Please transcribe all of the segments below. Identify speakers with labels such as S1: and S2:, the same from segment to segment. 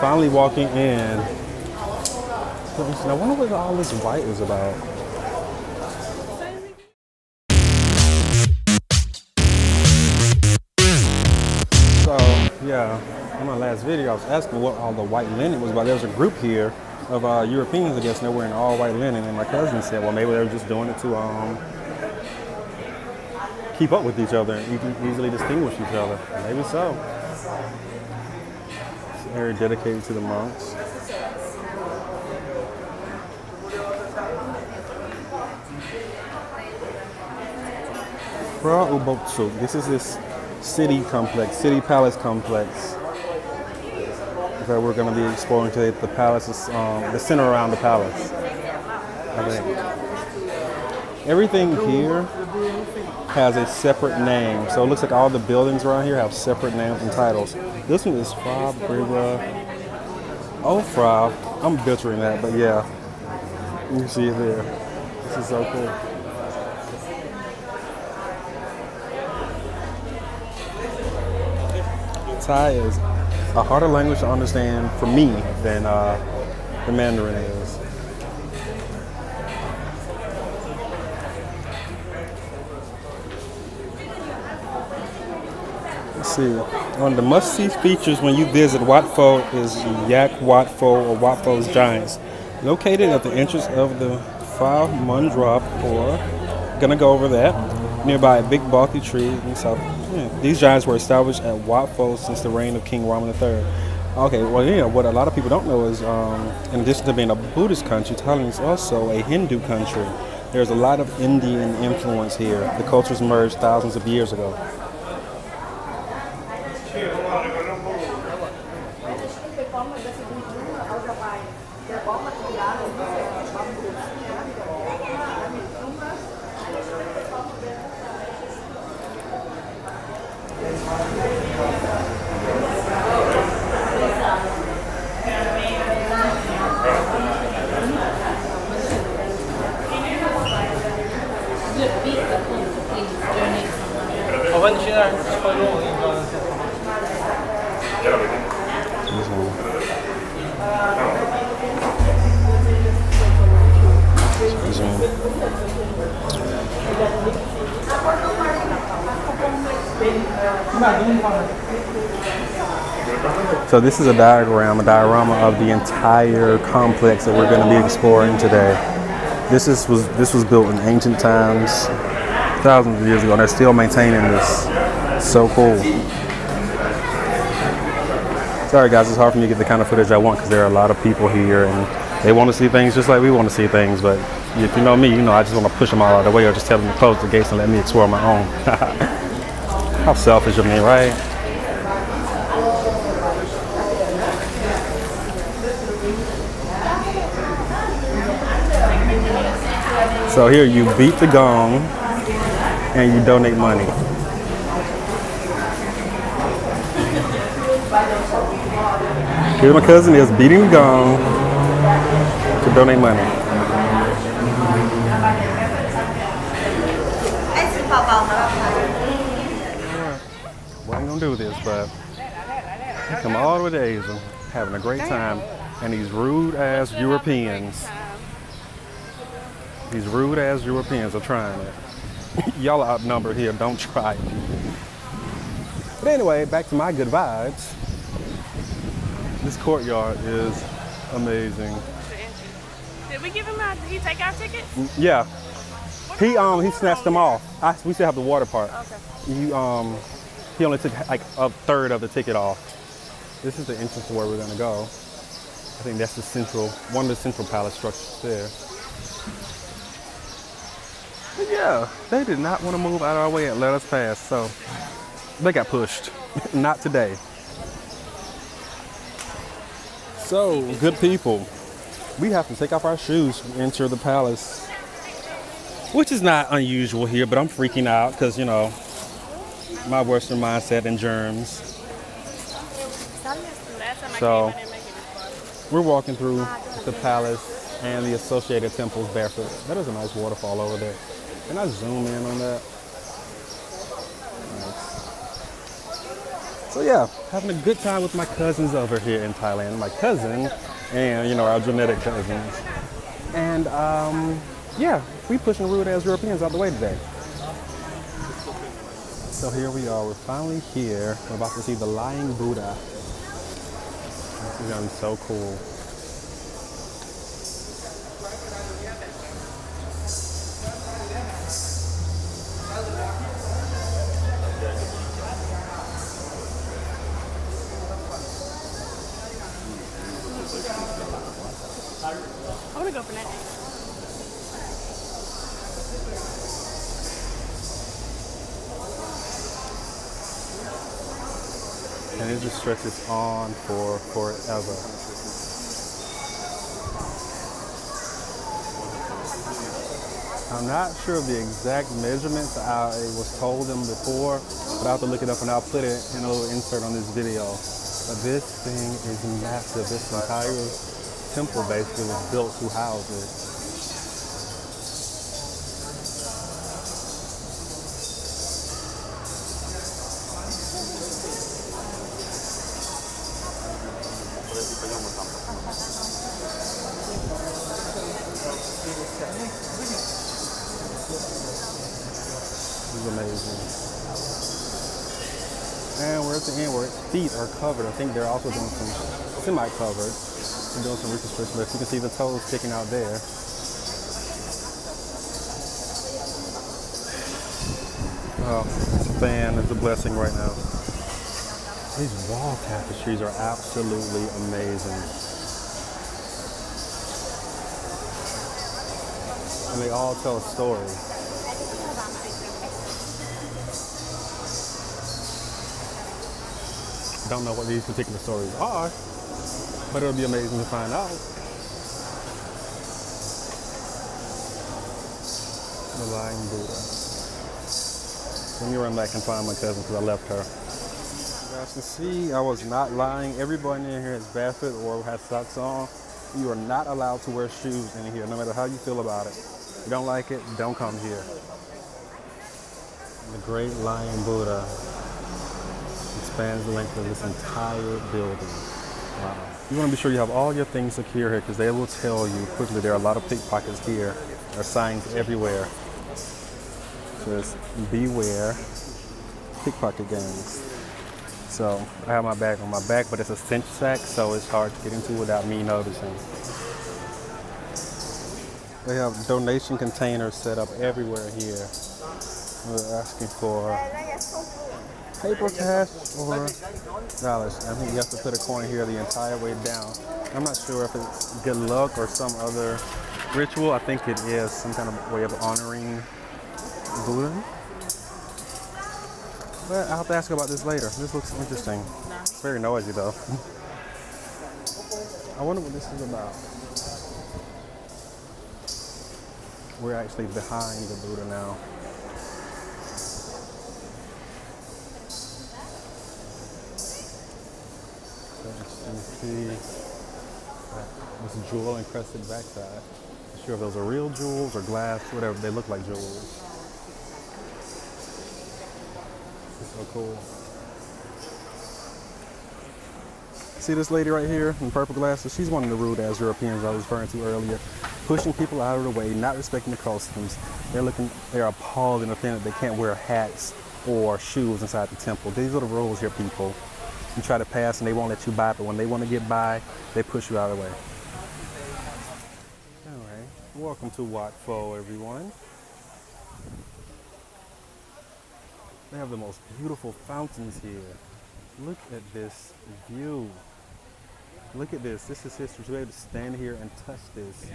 S1: finally walking in. I wonder what all this white is about. So, yeah, in my last video, I was asking what all the white linen was about. There was a group here of Europeans, I guess, and they're wearing all white linen. And my cousin said, well, maybe they were just doing it to keep up with each other and easily distinguish each other. Maybe so. It's an area dedicated to the monks. Ubotsu. This is this city complex, city palace complex that we're going to be exploring today. The palace is the center around the palace. I think everything here has a separate name, so it looks like all the buildings around here have separate names and titles. This one is Frab Briga. Oh, Frab. I'm butchering that, but yeah, you see it there. This is so cool. Thai is a harder language to understand for me than the Mandarin is. Let's see. One of the must-see features when you visit Wat Pho is Yak Wat Pho or Wat Pho's Giants. Located at the entrance of the Phao Mundrop, or gonna go over that, nearby a big bulky tree in the south. These giants were established at Wat Pho since the reign of King Rama III. Okay, well, yeah, what a lot of people don't know is, in addition to being a Buddhist country, Thailand is also a Hindu country. There's a lot of Indian influence here. The cultures merged thousands of years ago. So this is a diorama of the entire complex that we're going to be exploring today. This was built in ancient times, thousands of years ago, and they're still maintaining this. So cool. Sorry guys, it's hard for me to get the kind of footage I want because there are a lot of people here and they want to see things just like we want to see things, but if you know me, you know I just want to push them all out of the way or just tell them to close the gates and let me explore my own. How selfish of me, right? So here you beat the gong and you donate money. Here my cousin is beating the gong to donate money. Well, I ain't gonna do this, but I come all the way to Asia, having a great time, and these rude ass Europeans are trying it. Y'all are outnumbered here, don't try it. But anyway, back to my good vibes. This courtyard is amazing.
S2: Did we give him did he take our tickets?
S1: Yeah. He snatched them off. We still have the water part.
S2: Okay.
S1: He only took like a third of the ticket off. This is the entrance to where we're gonna go. I think that's one of the central palace structures there. But yeah, they did not want to move out of our way and let us pass, so they got pushed. Not today. So, good people, we have to take off our shoes to enter the palace, which is not unusual here, but I'm freaking out because, you know, my Western mindset and germs. So, we're walking through the palace and the associated temples barefoot. That is a nice waterfall over there. Can I zoom in on that? Nice. So yeah, having a good time with my cousins over here in Thailand. My cousin and, you know, our genetic cousins. And yeah, we pushing rude as Europeans out the way today. So here we are, we're finally here. We're about to see the Lying Buddha. This is gonna be so cool.
S2: I want to go for that.
S1: And it just stretches on for forever. I'm not sure of the exact measurements. I was told them before, but I'll have to look it up and I'll put it in a little insert on this video. But this thing is massive. This entire temple basically was built to house it. This is amazing. And we're at the end where its feet are covered. I think they're also doing some semi-covered. They're doing some reconstruction, but you can see the toes sticking out there. Oh, this fan is a blessing right now. These wall tapestries are absolutely amazing. And they all tell a story. Don't know what these particular stories are, but it'll be amazing to find out. The Lying Buddha. Let me run back and find my cousin because I left her. You guys can see I was not lying. Everybody in here is barefoot or has socks on. You are not allowed to wear shoes in here, no matter how you feel about it. If you don't like it, don't come here. The Great Lying Buddha expands the length of this entire building. Wow. You want to be sure you have all your things secure here because they will tell you quickly there are a lot of pickpockets here. There are signs everywhere. Just beware pickpocket gangs. So I have my bag on my back, but it's a cinch sack, so it's hard to get into without me noticing. They have donation containers set up everywhere here. We're asking for paper, cash, or dollars. I think you have to put a coin here the entire way down. I'm not sure if it's good luck or some other ritual. I think it is some kind of way of honoring Buddha. But I'll have to ask about this later. This looks interesting. It's very noisy though. I wonder what this is about. We're actually behind the Buddha now. So you see this jewel encrusted backside. I'm not sure if those are real jewels or glass, whatever. They look like jewels. It's so cool. See this lady right here in purple glasses? She's one of the rude ass Europeans I was referring to earlier. Pushing people out of the way, not respecting the customs. They're appalled and offended they can't wear hats or shoes inside the temple. These are the rules here, people. You try to pass and they won't let you by, but when they want to get by, they push you out of the way. Anyway, welcome to Wat Pho, everyone. They have the most beautiful fountains here. Look at this view. Look at this. This is history. To be able to stand here and touch this.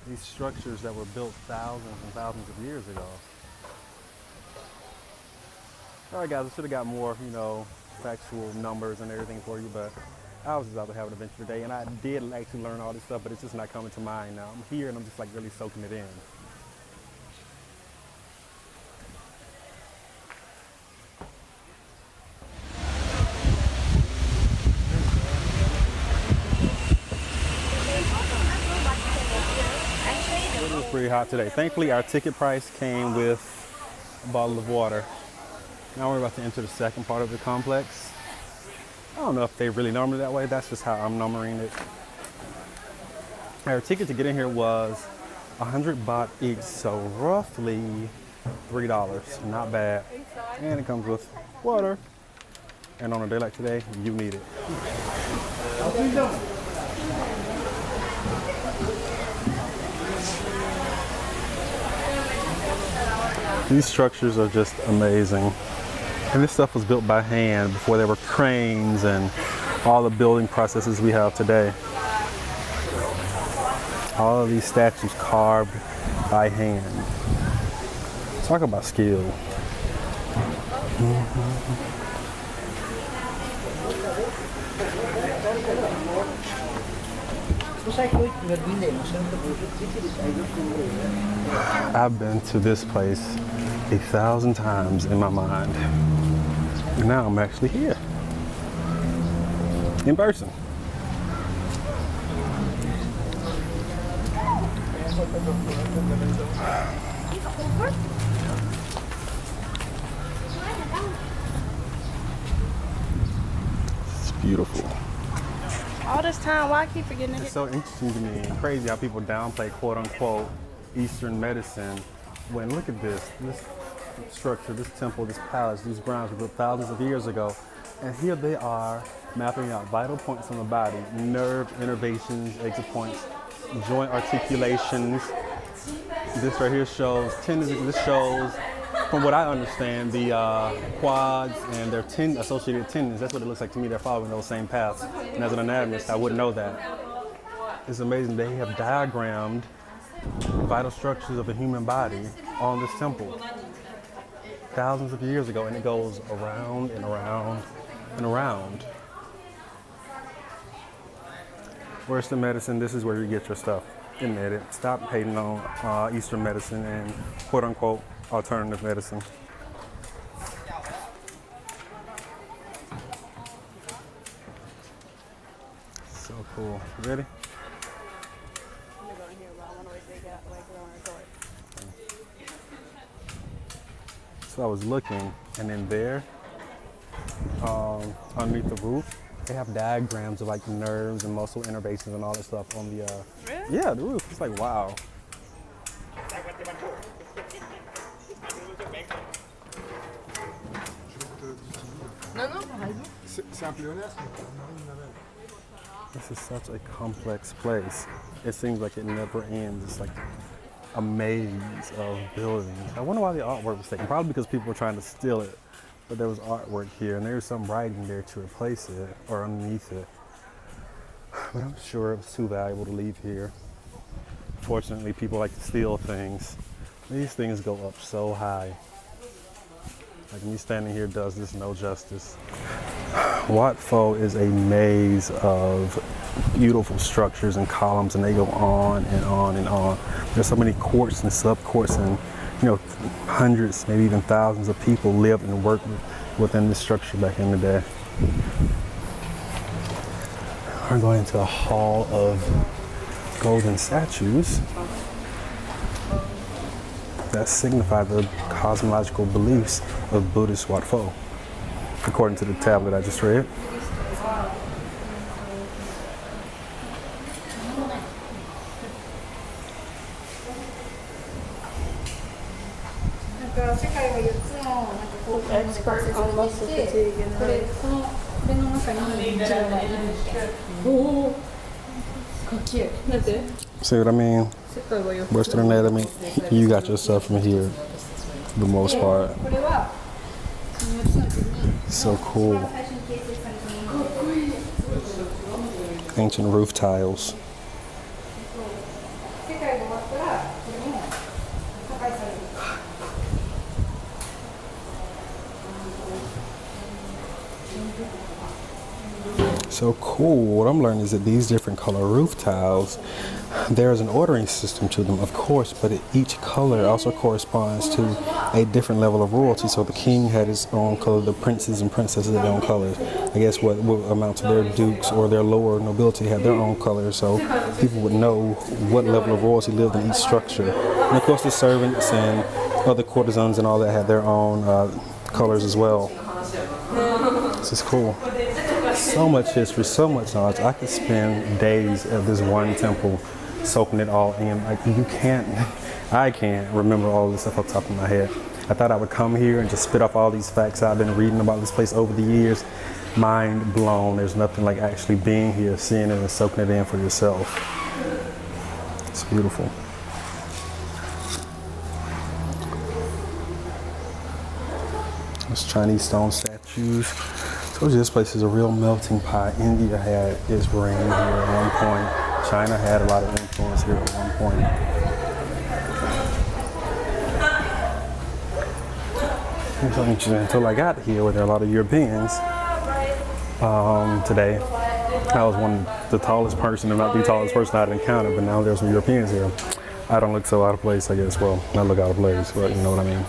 S1: These structures that were built thousands and thousands of years ago. All right, guys. I should have got more, factual numbers and everything for you, but I was just out to have an adventure today, and I did actually learn all this stuff, but it's just not coming to mind now. I'm here and I'm just like really soaking it in. It was pretty hot today. Thankfully, our ticket price came with a bottle of water. Now we're about to enter the second part of the complex. don't know if they really number it that way. That's just how I'm numbering it. Our ticket to get in here was 100 baht each, so roughly $3. Not bad. And it comes with water. And on a day like today, you need it. These structures are just amazing. And this stuff was built by hand before there were cranes and all the building processes we have today. All of these statues carved by hand. Talk about skill. I've been to this place 1,000 times in my mind. And now I'm actually here. In person. It's beautiful.
S2: All this time, why I keep forgetting to
S1: It's
S2: hit?
S1: so interesting to me and crazy how people downplay quote unquote Eastern medicine when look at this structure, this temple, this palace, these grounds were built thousands of years ago. And here they are mapping out vital points on the body, nerve innervations, exit points, joint articulations. This right here shows tendons. This shows, from what I understand, the quads and their associated tendons. That's what it looks like to me. They're following those same paths. And as an anatomist, I wouldn't know that. It's amazing. They have diagrammed vital structures of the human body on this temple thousands of years ago, and it goes around and around and around. Western medicine, this is where you get your stuff. Admit it. Stop hating on Eastern medicine and quote unquote alternative medicine. So cool. You ready? So I was looking, and in there, underneath the roof, they have diagrams of like nerves and muscle innervations and all that stuff on the
S2: Really?
S1: yeah, the roof. It's like wow. This is such a complex place. It seems like it never ends. It's like a maze of buildings. I wonder why the artwork was taken. Probably because people were trying to steal it. But there was artwork here, and there was some writing there to replace it or underneath it. But I'm sure it was too valuable to leave here. Fortunately, people like to steal things. These things go up so high. Like me standing here does this no justice. Wat Pho is a maze of beautiful structures and columns, and they go on and on and on. There's so many courts and sub-courts, and hundreds, maybe even thousands of people lived and worked within this structure back in the day. We're going into a hall of golden statues that signify the cosmological beliefs of Buddhist Wat Pho, according to the tablet I just read.
S2: Expert on muscle fatigue and
S1: See what I mean? Western anatomy, you got your stuff from here for the most part. So cool. Ancient roof tiles. So cool. What I'm learning is that these different color roof tiles, there's an ordering system to them, of course, but each color also corresponds to a different level of royalty. So the king had his own color, the princes and princesses had their own colors. I guess what amount to their dukes or their lower nobility had their own colors, so people would know what level of royalty lived in each structure. And of course the servants and other courtesans and all that had their own colors as well. This is cool. So much history, so much knowledge. I could spend days at this one temple soaking it all in. Like you can't, I can't remember all this stuff off the top of my head. I thought I would come here and just spit off all these facts I've been reading about this place over the years. Mind blown. There's nothing like actually being here, seeing it and soaking it in for yourself. It's beautiful. There's Chinese stone statues. I told you this place is a real melting pot. India had its reign here at one point. China had a lot of influence here at one point. It's so interesting until I got here where there are a lot of Europeans today. I was the tallest person, and not the tallest person I'd encountered, but now there's some Europeans here. I don't look so out of place, I guess. Well, I look out of place, but you know what I mean.